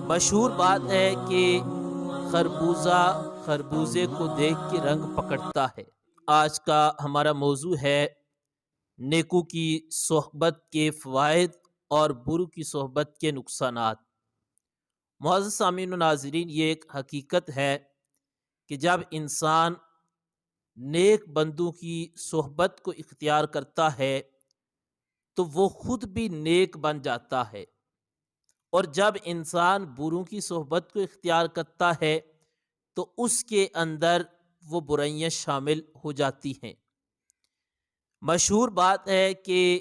مشہور بات ہے کہ خربوزہ خربوزے کو دیکھ کے رنگ پکڑتا ہے۔ آج کا ہمارا موضوع ہے نیکو کی صحبت کے فوائد اور برو کی صحبت کے نقصانات۔ معزز سامعین و ناظرین، یہ ایک حقیقت ہے کہ جب انسان نیک بندوں کی صحبت کو اختیار کرتا ہے تو وہ خود بھی نیک بن جاتا ہے، اور جب انسان بروں کی صحبت کو اختیار کرتا ہے تو اس کے اندر وہ برائیاں شامل ہو جاتی ہیں۔ مشہور بات ہے کہ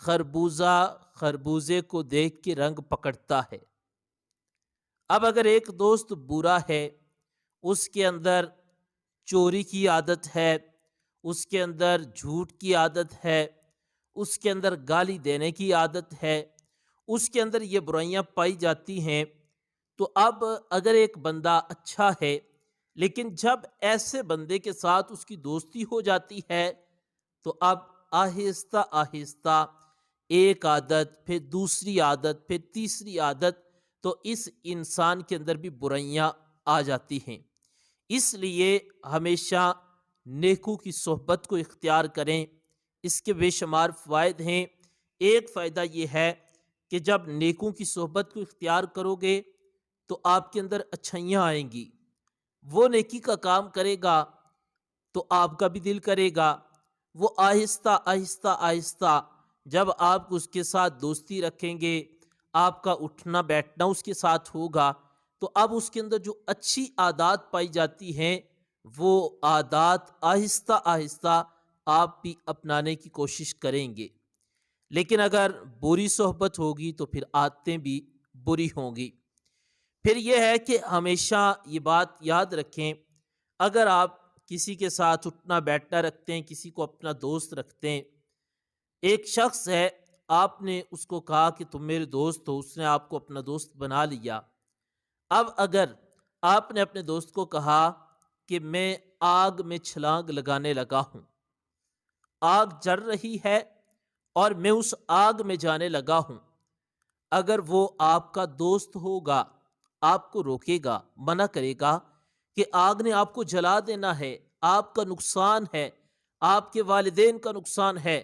خربوزہ خربوزے کو دیکھ کے رنگ پکڑتا ہے۔ اب اگر ایک دوست برا ہے، اس کے اندر چوری کی عادت ہے، اس کے اندر جھوٹ کی عادت ہے، اس کے اندر گالی دینے کی عادت ہے، اس کے اندر یہ برائیاں پائی جاتی ہیں، تو اب اگر ایک بندہ اچھا ہے لیکن جب ایسے بندے کے ساتھ اس کی دوستی ہو جاتی ہے تو اب آہستہ آہستہ ایک عادت، پھر دوسری عادت، پھر تیسری عادت، تو اس انسان کے اندر بھی برائیاں آ جاتی ہیں۔ اس لیے ہمیشہ نیکو کی صحبت کو اختیار کریں۔ اس کے بے شمار فوائد ہیں۔ ایک فائدہ یہ ہے کہ جب نیکوں کی صحبت کو اختیار کرو گے تو آپ کے اندر اچھائیاں آئیں گی۔ وہ نیکی کا کام کرے گا تو آپ کا بھی دل کرے گا۔ وہ آہستہ آہستہ آہستہ جب آپ اس کے ساتھ دوستی رکھیں گے، آپ کا اٹھنا بیٹھنا اس کے ساتھ ہوگا، تو اب اس کے اندر جو اچھی عادات پائی جاتی ہیں وہ عادات آہستہ آہستہ آپ بھی اپنانے کی کوشش کریں گے۔ لیکن اگر بری صحبت ہوگی تو پھر عادتیں بھی بری ہوں گی۔ پھر یہ ہے کہ ہمیشہ یہ بات یاد رکھیں، اگر آپ کسی کے ساتھ اٹھنا بیٹھنا رکھتے ہیں، کسی کو اپنا دوست رکھتے ہیں، ایک شخص ہے، آپ نے اس کو کہا کہ تم میرے دوست ہو، اس نے آپ کو اپنا دوست بنا لیا۔ اب اگر آپ نے اپنے دوست کو کہا کہ میں آگ میں چھلانگ لگانے لگا ہوں، آگ جل رہی ہے اور میں اس آگ میں جانے لگا ہوں، اگر وہ آپ کا دوست ہوگا آپ کو روکے گا، منع کرے گا کہ آگ نے آپ کو جلا دینا ہے، آپ کا نقصان ہے، آپ کے والدین کا نقصان ہے،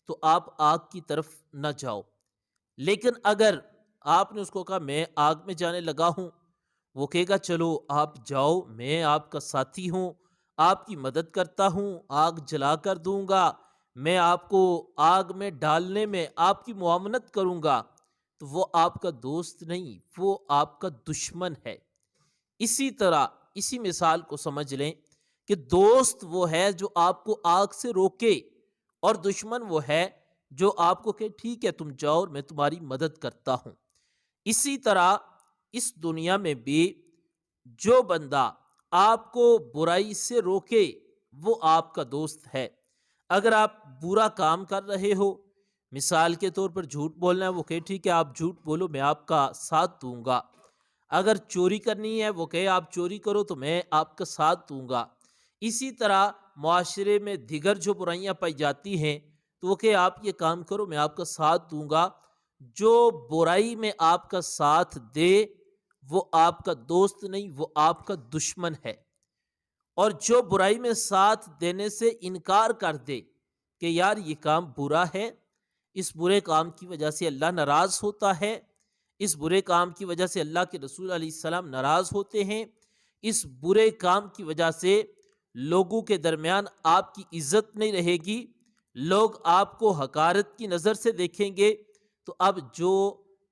تو آپ آگ کی طرف نہ جاؤ۔ لیکن اگر آپ نے اس کو کہا میں آگ میں جانے لگا ہوں، وہ کہے گا چلو آپ جاؤ، میں آپ کا ساتھی ہوں، آپ کی مدد کرتا ہوں، آگ جلا کر دوں گا، میں آپ کو آگ میں ڈالنے میں آپ کی معاونت کروں گا، تو وہ آپ کا دوست نہیں، وہ آپ کا دشمن ہے۔ اسی طرح اسی مثال کو سمجھ لیں کہ دوست وہ ہے جو آپ کو آگ سے روکے، اور دشمن وہ ہے جو آپ کو کہ ٹھیک ہے تم جاؤ اور میں تمہاری مدد کرتا ہوں۔ اسی طرح اس دنیا میں بھی جو بندہ آپ کو برائی سے روکے وہ آپ کا دوست ہے۔ اگر آپ برا کام کر رہے ہو، مثال کے طور پر جھوٹ بولنا ہے، وہ کہے ٹھیک ہے آپ جھوٹ بولو میں آپ کا ساتھ دوں گا۔ اگر چوری کرنی ہے، وہ کہے آپ چوری کرو تو میں آپ کا ساتھ دوں گا۔ اسی طرح معاشرے میں دیگر جو برائیاں پائی جاتی ہیں تو وہ کہے آپ یہ کام کرو میں آپ کا ساتھ دوں گا۔ جو برائی میں آپ کا ساتھ دے وہ آپ کا دوست نہیں، وہ آپ کا دشمن ہے۔ اور جو برائی میں ساتھ دینے سے انکار کر دے کہ یار یہ کام برا ہے، اس برے کام کی وجہ سے اللہ ناراض ہوتا ہے، اس برے کام کی وجہ سے اللہ کے رسول علیہ السلام ناراض ہوتے ہیں، اس برے کام کی وجہ سے لوگوں کے درمیان آپ کی عزت نہیں رہے گی، لوگ آپ کو حقارت کی نظر سے دیکھیں گے، تو اب جو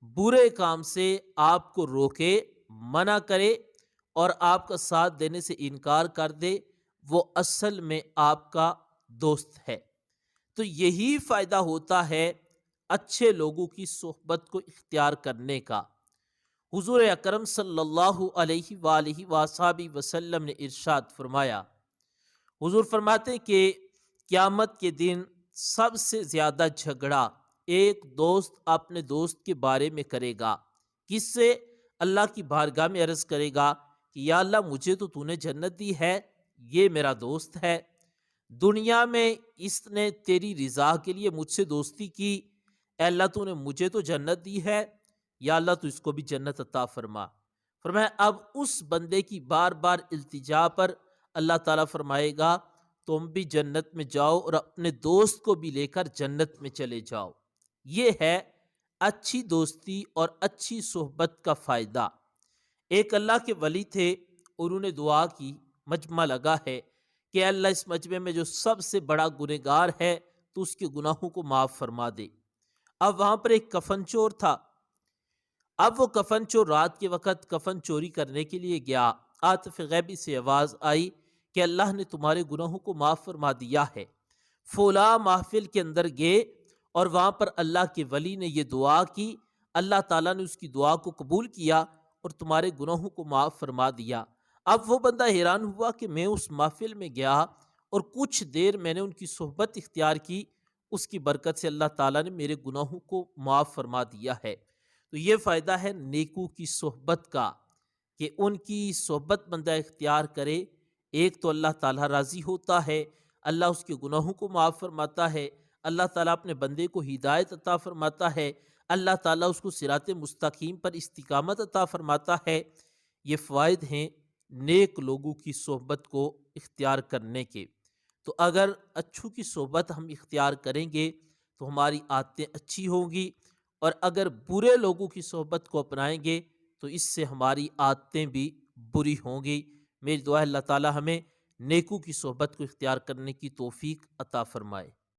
برے کام سے آپ کو روکے، منع کرے اور آپ کا ساتھ دینے سے انکار کر دے، وہ اصل میں آپ کا دوست ہے۔ تو یہی فائدہ ہوتا ہے اچھے لوگوں کی صحبت کو اختیار کرنے کا۔ حضور اکرم صلی اللہ علیہ وآلہ وصحبہ وسلم نے ارشاد فرمایا، حضور فرماتے ہیں کہ قیامت کے دن سب سے زیادہ جھگڑا ایک دوست اپنے دوست کے بارے میں کرے گا۔ کس سے؟ اللہ کی بارگاہ میں عرض کرے گا کہ یا اللہ مجھے تو نے جنت دی ہے، یہ میرا دوست ہے، دنیا میں اس نے تیری رضا کے لیے مجھ سے دوستی کی، اے اللہ تو نے مجھے تو جنت دی ہے، یا اللہ تو اس کو بھی جنت عطا فرما۔ فرمایا اب اس بندے کی بار بار التجا پر اللہ تعالیٰ فرمائے گا تم بھی جنت میں جاؤ اور اپنے دوست کو بھی لے کر جنت میں چلے جاؤ۔ یہ ہے اچھی دوستی اور اچھی صحبت کا فائدہ۔ ایک اللہ کے ولی تھے، انہوں نے دعا کی، مجمع لگا ہے کہ اللہ اس مجمع میں جو سب سے بڑا گنہگار ہے تو اس کے گناہوں کو معاف فرما دے۔ اب وہاں پر ایک کفن چور تھا، اب وہ کفن چور رات کے وقت کفن چوری کرنے کے لیے گیا، عاطف غیبی سے آواز آئی کہ اللہ نے تمہارے گناہوں کو معاف فرما دیا ہے۔ فلاں محفل کے اندر گئے اور وہاں پر اللہ کے ولی نے یہ دعا کی، اللہ تعالیٰ نے اس کی دعا کو قبول کیا اور تمہارے گناہوں کو معاف فرما دیا۔ اب وہ بندہ حیران ہوا کہ میں اس محفل میں گیا اور کچھ دیر میں نے ان کی صحبت اختیار کی، اس کی برکت سے اللہ تعالیٰ نے میرے گناہوں کو معاف فرما دیا ہے۔ تو یہ فائدہ ہے نیکو کی صحبت کا کہ ان کی صحبت بندہ اختیار کرے، ایک تو اللہ تعالیٰ راضی ہوتا ہے، اللہ اس کے گناہوں کو معاف فرماتا ہے، اللہ تعالیٰ اپنے بندے کو ہدایت عطا فرماتا ہے، اللہ تعالیٰ اس کو صراط مستقیم پر استقامت عطا فرماتا ہے۔ یہ فوائد ہیں نیک لوگوں کی صحبت کو اختیار کرنے کے۔ تو اگر اچھوں کی صحبت ہم اختیار کریں گے تو ہماری عادتیں اچھی ہوں گی، اور اگر برے لوگوں کی صحبت کو اپنائیں گے تو اس سے ہماری عادتیں بھی بری ہوں گی۔ میری دعا ہے اللہ تعالی ہمیں نیکوں کی صحبت کو اختیار کرنے کی توفیق عطا فرمائے۔